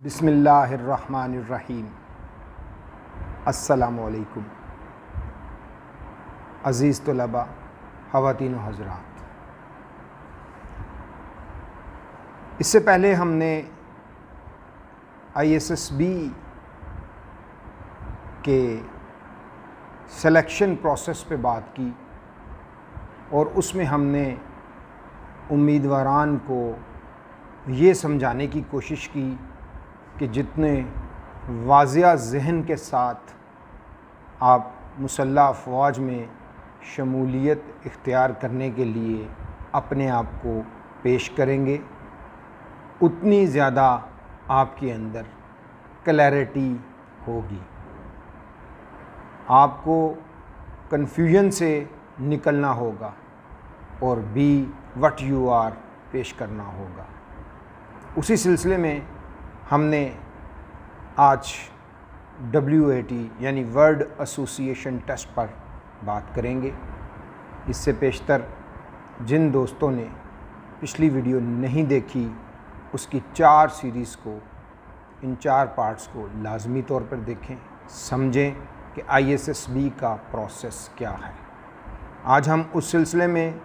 बिस्मिल्लाहिर्रहमानिर्रहीम। अस्सलामुअलैकुम अज़ीज़ तलबा, ख़वातीन व हज़रात। इससे पहले हमने ISSB के सिलेक्शन प्रोसेस पे बात की और उसमें हमने उम्मीदवारान को ये समझाने की कोशिश की कि जितने वाज़िया ज़हन के साथ आप मुसल्लह अफ़वाज में शमूलियत इख्तियार करने के लिए अपने आप को पेश करेंगे, उतनी ज़्यादा आपके अंदर क्लैरिटी होगी। आपको कन्फ्यूजन से निकलना होगा और बी व्हाट यू आर पेश करना होगा। उसी सिलसिले में हमने आज WAT यानी वर्ड एसोसिएशन टेस्ट पर बात करेंगे। इससे पेशतर जिन दोस्तों ने पिछली वीडियो नहीं देखी, उसकी 4 सीरीज़ को, इन 4 पार्ट्स को लाजमी तौर पर देखें, समझें कि ISSB का प्रोसेस क्या है। आज हम उस सिलसिले में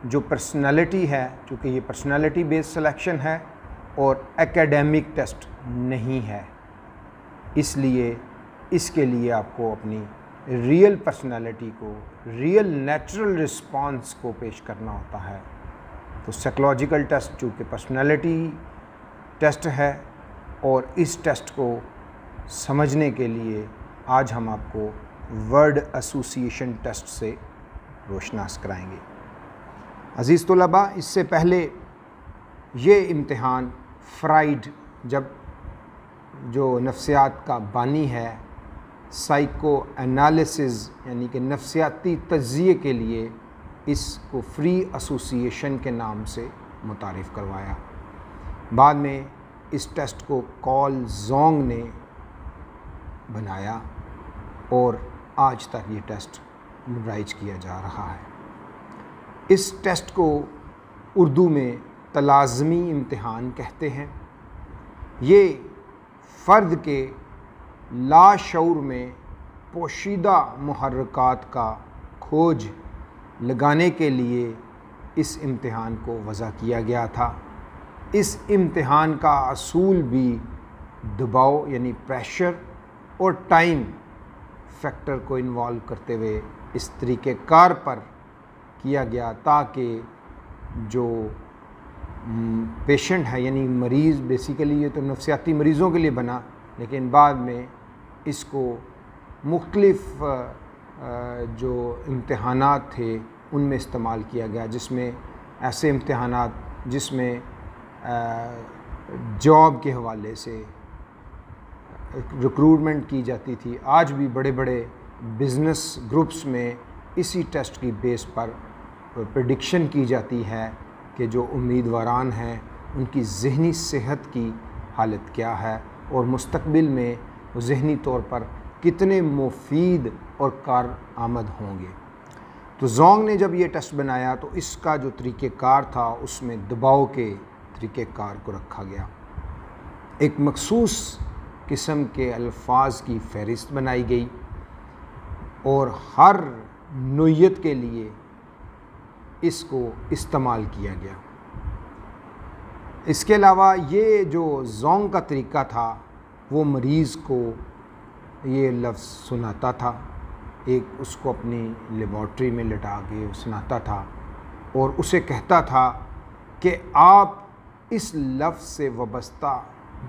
जो पर्सनालिटी है, चूँकि ये पर्सनालिटी बेस्ड सिलेक्शन है और एकेडमिक टेस्ट नहीं है, इसलिए इसके लिए आपको अपनी रियल पर्सनालिटी को, रियल नेचुरल रिस्पांस को पेश करना होता है। तो साइकोलॉजिकल टेस्ट चूँकि पर्सनालिटी टेस्ट है और इस टेस्ट को समझने के लिए आज हम आपको वर्ड एसोसिएशन टेस्ट से रोशनास कराएंगे। अज़ीज़ तलबा, इससे पहले ये इम्तिहान फ्राइड, जब जो नफ्सियात का बानी है, साइको एनालिसिस यानी कि नफ्सियाती तज्ज़िये के लिए इसको फ्री एसोसिएशन के नाम से मुतारिफ़ करवाया। बाद में इस टेस्ट को कॉल जोंग ने बनाया और आज तक ये टेस्ट राइज किया जा रहा है। इस टेस्ट को उर्दू में तलाज़मी इम्तिहान कहते हैं। ये फ़र्द के लाशऊर में पोशीदा मुहर्रकात का खोज लगाने के लिए इस इम्तिहान को वज़ा किया गया था। इस इम्तिहान का असूल भी दबाव यानी प्रेशर और टाइम फैक्टर को इन्वॉल्व करते हुए इस तरीक़ेकार पर किया गया ताकि जो पेशेंट है यानी मरीज़, बेसिकली ये तो नफ्सियाती मरीज़ों के लिए बना, लेकिन बाद में इसको मुख्तलिफ़ जो इम्तिहानात थे उनमें इस्तेमाल किया गया, जिसमें ऐसे इम्तिहानात जिसमें जॉब के हवाले से रिक्रूटमेंट की जाती थी। आज भी बड़े बड़े बिज़नेस ग्रुप्स में इसी टेस्ट की बेस पर प्रेडिक्शन की जाती है कि जो उम्मीदवारान हैं उनकी ज़हनी सेहत की हालत क्या है और मुस्तकबिल में वो ज़हनी तौर पर कितने मुफीद और कारआमद होंगे। तो जोंग ने जब ये टेस्ट बनाया तो इसका जो तरीक़ेकार था उसमें दबाव के तरीक़ेकार को रखा गया। एक मखसूस किस्म के अल्फाज की फ़हरिस्त बनाई गई और हर नोयत के लिए इसको इस्तेमाल किया गया। इसके अलावा ये जो जोंग का तरीक़ा था, वो मरीज़ को ये लफ्ज़ सुनाता था, एक उसको अपनी लेबॉर्ट्री में लिटा के सुनाता था और उसे कहता था कि आप इस लफ्ज़ से वाबस्ता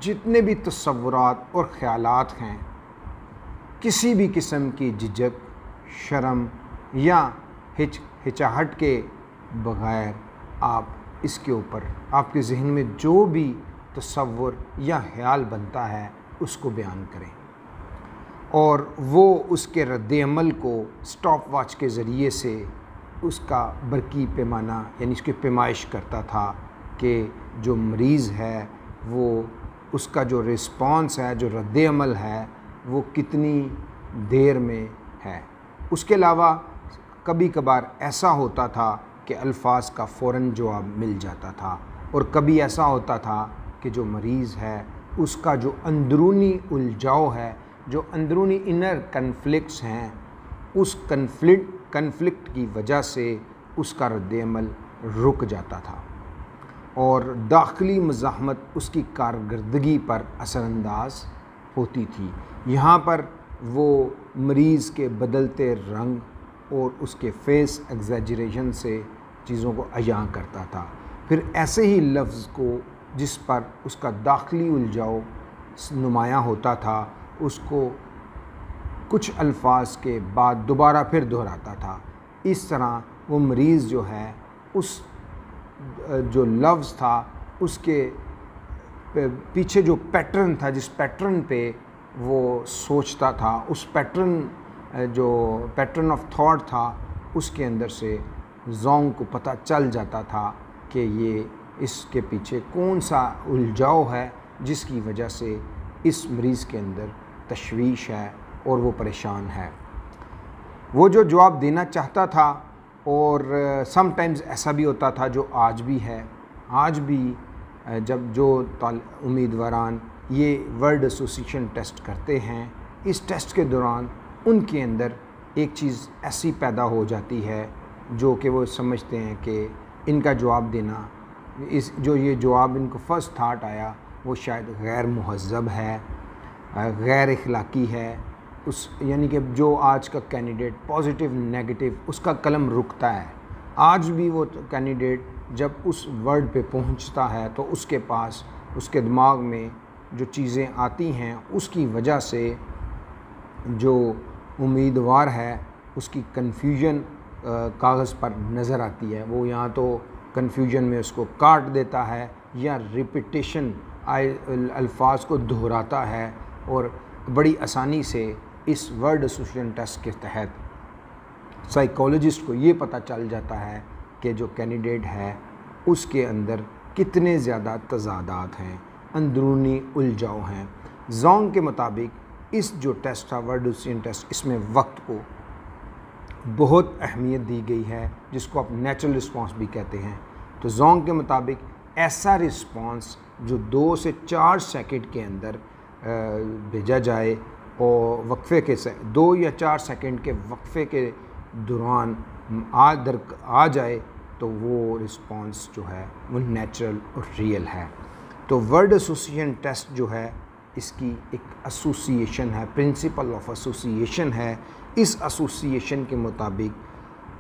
जितने भी तसव्वुरात और ख़यालात हैं, किसी भी किस्म की झिझक, शर्म या हिचकिचाहट के बग़ैर आप इसके ऊपर आपके ज़हन में जो भी तसव्वुर या ख़याल बनता है उसको बयान करें और वो उसके रद्द-ए-अमल को स्टॉप वॉच के ज़रिए से उसका बरकी पैमाना यानी उसकी पैमाइश करता था कि जो मरीज़ है वो उसका जो रिस्पॉन्स है, जो रद्द-ए-अमल है, वो कितनी देर में है। उसके अलावा कभी कभार ऐसा होता था कि अल्फाज का फ़ौरन जवाब मिल जाता था और कभी ऐसा होता था कि जो मरीज़ है उसका जो अंदरूनी उलझाव है, जो अंदरूनी इनर कन्फ्लिक्ट्स हैं, उस कन्फ्लिक्ट की वजह से उसका रद्द-ए-अमल रुक जाता था और दाखिली मज़ाहमत उसकी कारकर्दगी पर असरअंदाज होती थी। यहाँ पर वो मरीज़ के बदलते रंग और उसके फेस एग्जैजरेशन से चीज़ों को अयां करता था। फिर ऐसे ही लफ्ज़ को जिस पर उसका दाखिली उलझाव नुमायाँ होता था, उसको कुछ अल्फाज के बाद दोबारा फिर दोहराता था। इस तरह वो मरीज़ जो है, उस जो लफ्ज़ था उसके पीछे जो पैटर्न था, जिस पैटर्न पे वो सोचता था, उस जो पैटर्न ऑफ थॉट था, उसके अंदर से ज़ोंग को पता चल जाता था कि ये इसके पीछे कौन सा उलझाव है जिसकी वजह से इस मरीज़ के अंदर तशवीश है और वो परेशान है। वो जो जवाब देना चाहता था, और समटाइम्स ऐसा भी होता था जो आज भी है, आज भी जब जो उम्मीदवारान ये वर्ड एसोसिएशन टेस्ट करते हैं, इस टेस्ट के दौरान उनके अंदर एक चीज़ ऐसी पैदा हो जाती है जो कि वो समझते हैं कि इनका जवाब देना, ये जवाब इनको फ़र्स्ट थाट आया वो शायद गैर मुहज़्ज़ब है, गैर इखलाकी है। यानी कि जो आज का कैंडिडेट पॉजिटिव नेगेटिव उसका कलम रुकता है, आज भी वो कैंडिडेट जब उस वर्ड पे पहुंचता है तो उसके पास उसके दिमाग में जो चीज़ें आती हैं उसकी वजह से जो उम्मीदवार है उसकी कन्फ्यूजन कागज़ पर नज़र आती है। वो यहाँ तो कन्फ्यूजन में उसको काट देता है या रिपीटेशन अल्फाज को दोहराता है, और बड़ी आसानी से इस वर्ड एसोसिएशन टेस्ट के तहत साइकोलॉजिस्ट को ये पता चल जाता है कि जो कैंडिडेट है उसके अंदर कितने ज़्यादा तज़ादात हैं, अंदरूनी उलझाव हैं। ज़ोंग के मुताबिक इस जो टेस्ट था वर्ड एसोसिएशन टेस्ट, इसमें वक्त को बहुत अहमियत दी गई है, जिसको आप नेचुरल रिस्पांस भी कहते हैं। तो ज़ोंग के मुताबिक ऐसा रिस्पांस जो 2 से 4 सेकंड के अंदर भेजा जाए और वक्फे के 2 या 4 सेकंड के वक्फे के दौरान आ जाए तो वो रिस्पांस जो है वो नेचुरल और रियल है। तो वर्ड एसोसिएशन टेस्ट जो है इसकी एक एसोसिएशन है, प्रिंसिपल ऑफ एसोसिएशन है। इस एसोसिएशन के मुताबिक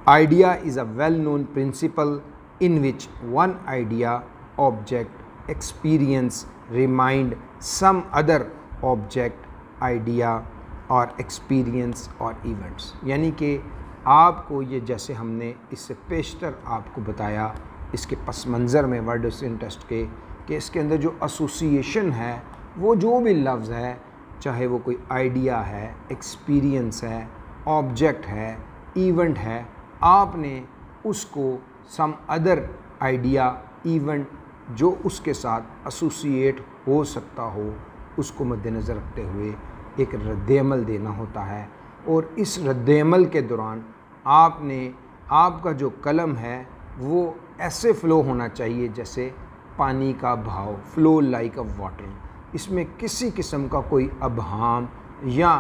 idea is a well known principle in which one idea object experience remind some other object idea और एक्सपीरियंस और इवेंट्स। यानी कि आपको ये जैसे हमने इससे पेशतर आपको बताया इसके पस मंज़र में वर्ड एसोसिएशन टेस्ट के कि इसके अंदर जो एसोसिएशन है वो जो भी लफ्ज़ है, चाहे वो कोई आइडिया है, एक्सपीरियंस है, ऑब्जेक्ट है, इवेंट है, आपने उसको सम अदर आइडिया इवेंट जो उसके साथ एसोसिएट हो सकता हो उसको मद्देनज़र रखते हुए एक रद्द-ए-अमल देना होता है। और इस रद्द-ए-अमल के दौरान आपका जो कलम है वो ऐसे फ़्लो होना चाहिए जैसे पानी का बहाव, फ़्लो लाइक अ वाटर। इसमें किसी किस्म का कोई अबहाम या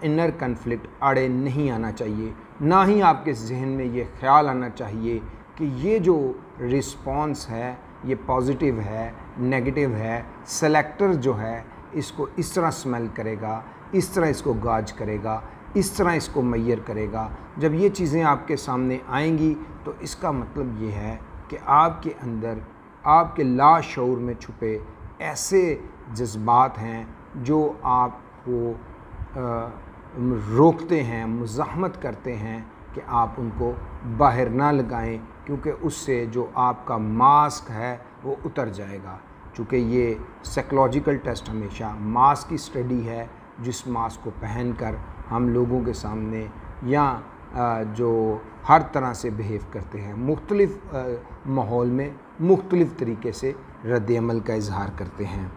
इनर कन्फ्लिक्ट आड़े नहीं आना चाहिए। ना ही आपके जहन में ये ख्याल आना चाहिए कि ये जो रिस्पॉन्स है ये पॉजिटिव है, नेगेटिव है, सेलेक्टर जो है इसको इस तरह स्मेल करेगा, इस तरह इसको गाज करेगा, इस तरह इसको मैयर करेगा। जब ये चीज़ें आपके सामने आएंगी तो इसका मतलब ये है कि आपके अंदर आपके लाशऊर में छुपे ऐसे जज्बात हैं जो आपको रोकते हैं, मुज़ाहमत करते हैं कि आप उनको बाहर ना लगाएं, क्योंकि उससे जो आपका मास्क है वो उतर जाएगा। चूँकि ये साइकोलॉजिकल टेस्ट हमेशा मास्क की स्टडी है, जिस मास्क को पहनकर हम लोगों के सामने या जो हर तरह से बिहेव करते हैं, मुख्तलिफ़ माहौल में मुख्तलिफ़ तरीके से रद्द-ए-अमल का इजहार करते हैं।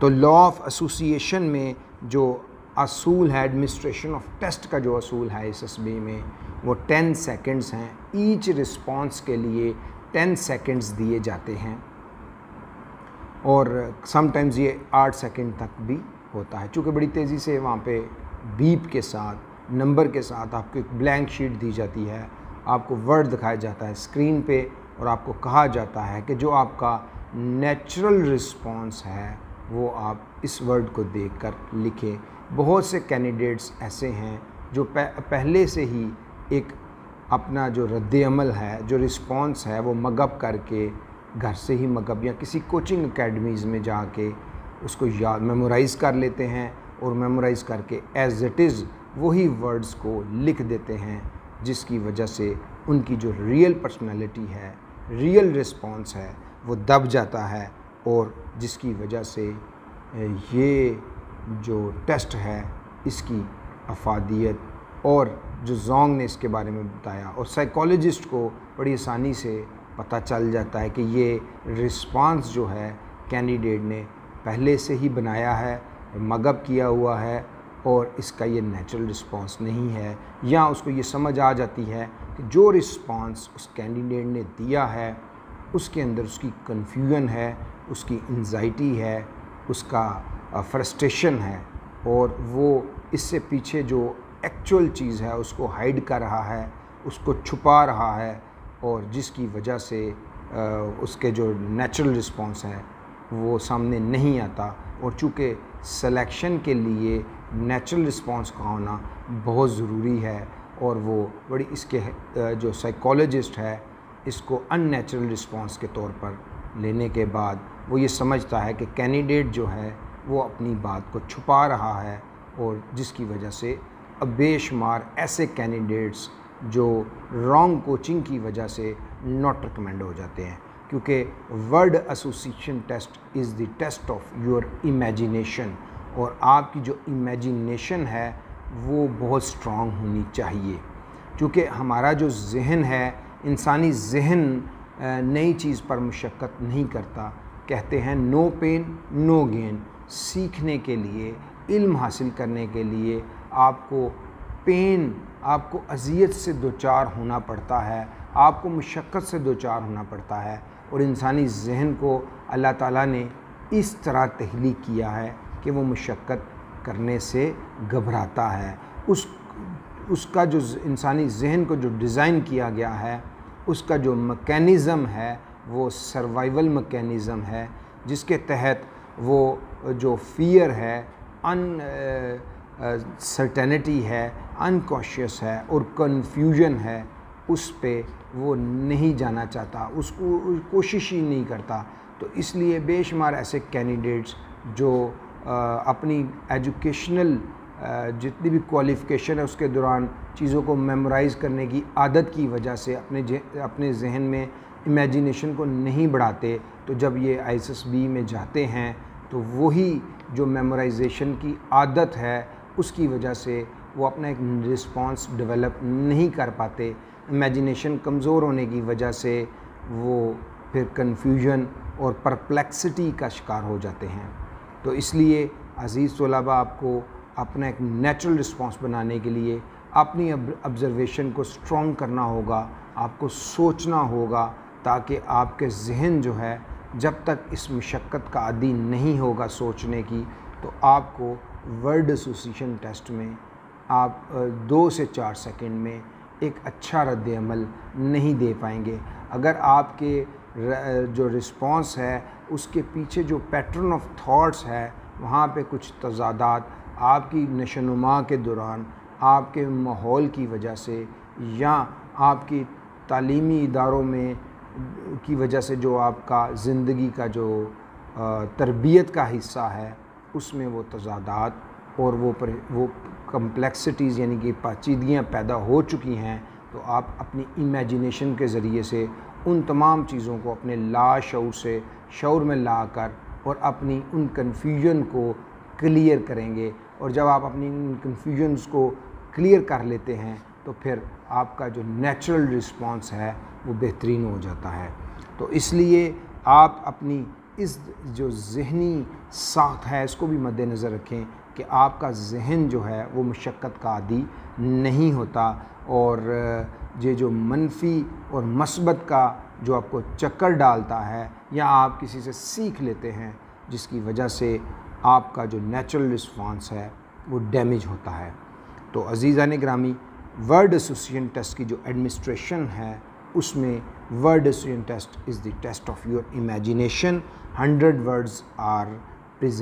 तो लॉ ऑफ एसोसिएशन में जो असूल है, एडमिनिस्ट्रेशन ऑफ टेस्ट का जो असूल है इस एसबी में, वो 10 सेकंड्स हैं। ईच रिस्पॉन्स के लिए 10 सेकंड्स दिए जाते हैं। और समटाइम्स ये 8 सेकंड तक भी होता है। चूँकि बड़ी तेज़ी से वहाँ पे बीप के साथ, नंबर के साथ आपको एक ब्लैंक शीट दी जाती है, आपको वर्ड दिखाया जाता है स्क्रीन पे और आपको कहा जाता है कि जो आपका नेचुरल रिस्पॉन्स है वो आप इस वर्ड को देखकर लिखें। बहुत से कैंडिडेट्स ऐसे हैं जो पहले से ही एक अपना जो रद्द-ए-अमल है, जो रिस्पॉन्स है, वो मगअप करके घर से ही मगअप या किसी कोचिंग एकेडमीज़ में जाके उसको याद मेमोराइज़ कर लेते हैं और मेमोराइज़ करके एज़ इट इज़ वही वर्ड्स को लिख देते हैं, जिसकी वजह से उनकी जो रियल पर्सनैलिटी है, रियल रिस्पॉन्स है, वो दब जाता है और जिसकी वजह से ये जो टेस्ट है इसकी अफादियत और जो जोंग ने इसके बारे में बताया और साइकोलॉजिस्ट को बड़ी आसानी से पता चल जाता है कि ये रिस्पांस जो है कैंडिडेट ने पहले से ही बनाया है, मगअप किया हुआ है और इसका ये नेचुरल रिस्पांस नहीं है, या उसको ये समझ आ जाती है कि जो रिस्पांस उस कैंडिडेट ने दिया है उसके अंदर उसकी कन्फ्यूजन है, उसकी एंजाइटी है, उसका फ्रस्ट्रेशन है और वो इससे पीछे जो एक्चुअल चीज़ है उसको हाइड कर रहा है, उसको छुपा रहा है और जिसकी वजह से उसके जो नेचुरल रिस्पॉन्स है वो सामने नहीं आता। और चूँकि सिलेक्शन के लिए नेचुरल रिस्पॉन्स का होना बहुत ज़रूरी है और वो बड़ी इसके जो साइकोलॉजिस्ट है इसको अननेचुरल रिस्पॉन्स के तौर पर लेने के बाद वो ये समझता है कि कैंडिडेट जो है वो अपनी बात को छुपा रहा है और जिसकी वजह से बेशुमार ऐसे कैंडिडेट्स जो रॉन्ग कोचिंग की वजह से नॉट रिकमेंड हो जाते हैं, क्योंकि word association test is the test of your imagination और आपकी जो इमेजिनेशन है वो बहुत स्ट्रॉन्ग होनी चाहिए। क्योंकि हमारा जो जहन है, इंसानी जहन नई चीज़ पर मुशक्क़त नहीं करता। कहते हैं नो पेन नो गेन। सीखने के लिए, इल्म हासिल करने के लिए आपको पेन, आपको अज़ियत से दो चार होना पड़ता है, आपको मुशक्क़त से दो चार होना पड़ता है और इंसानी जहन को अल्लाह ताला ने इस तरह तख्लीक किया है कि वो मुशक्क़त करने से घबराता है। उसका जो इंसानी जहन को जो डिज़ाइन किया गया है उसका जो मैकेनिज़्म है वो सर्वाइवल मैकेनिज़्म है, जिसके तहत वो जो फ़ियर है, सर्टेनिटी है, अनकॉशियस है और कन्फ्यूजन है, उस पे वो नहीं जाना चाहता, उसको कोशिश ही नहीं करता। तो इसलिए बेशुमार ऐसे कैंडिडेट्स जो अपनी एजुकेशनल जितनी भी क्वालिफ़िकेशन है उसके दौरान चीज़ों को मेमोराइज़ करने की आदत की वजह से अपने जहन में इमेजिनेशन को नहीं बढ़ाते, तो जब ये ISSB में जाते हैं तो वही जो मेमोराइजेशन की आदत है उसकी वजह से वो अपना एक रिस्पॉन्स डेवलप नहीं कर पाते। इमेजिनेशन कमज़ोर होने की वजह से वो फिर कन्फ्यूजन और परप्लेक्सिटी का शिकार हो जाते हैं। तो इसलिए अज़ीज़ तलबा, आपको अपना एक नेचुरल रिस्पॉन्स बनाने के लिए अपनी ऑब्ज़र्वेशन को स्ट्रॉन्ग करना होगा, आपको सोचना होगा, ताकि आपके जहन जो है जब तक इस मशक्क़त का आदी नहीं होगा सोचने की, तो आपको वर्ड एसोसिएशन टेस्ट में आप 2 से 4 सेकंड में एक अच्छा रद्द-ए-अमल नहीं दे पाएंगे। अगर आपके जो रिस्पॉन्स है उसके पीछे जो पैटर्न ऑफ थॉट्स है वहाँ पे कुछ तज़ादात आपकी नशोनुमा के दौरान, आपके माहौल की वजह से या आपकी तालीमी इदारों में की वजह से जो आपका ज़िंदगी का जो तरबियत का हिस्सा है उसमें वो तज़ादात और वो कम्प्लेक्सिटीज़ यानी कि पेचीदगियाँ पैदा हो चुकी हैं, तो आप अपनी इमेजिनेशन के ज़रिए से उन तमाम चीज़ों को अपने लाशऊर से शऊर में लाकर और अपनी उन कन्फ्यूजन को क्लियर करेंगे। और जब आप अपनी उन कन्फ्यूजन्स को क्लियर कर लेते हैं तो फिर आपका जो नेचुरल रिस्पॉन्स है वो बेहतरीन हो जाता है। तो इसलिए आप अपनी इस जो ज़हनी साख है इसको भी मद्देनज़र रखें कि आपका जहन जो है वो मुशक्क़त का आदी नहीं होता और ये जो मनफी और मस्बत का जो आपको चक्कर डालता है या आप किसी से सीख लेते हैं जिसकी वजह से आपका जो नेचुरल रिस्पॉन्स है वो डैमेज होता है। तो अज़ीज़ान ग्रामी, वर्ड एसोसिएशन टेस्ट की जो एडमिनिस्ट्रेशन है उसमें word association test is the test of your imagination. 100 words are present.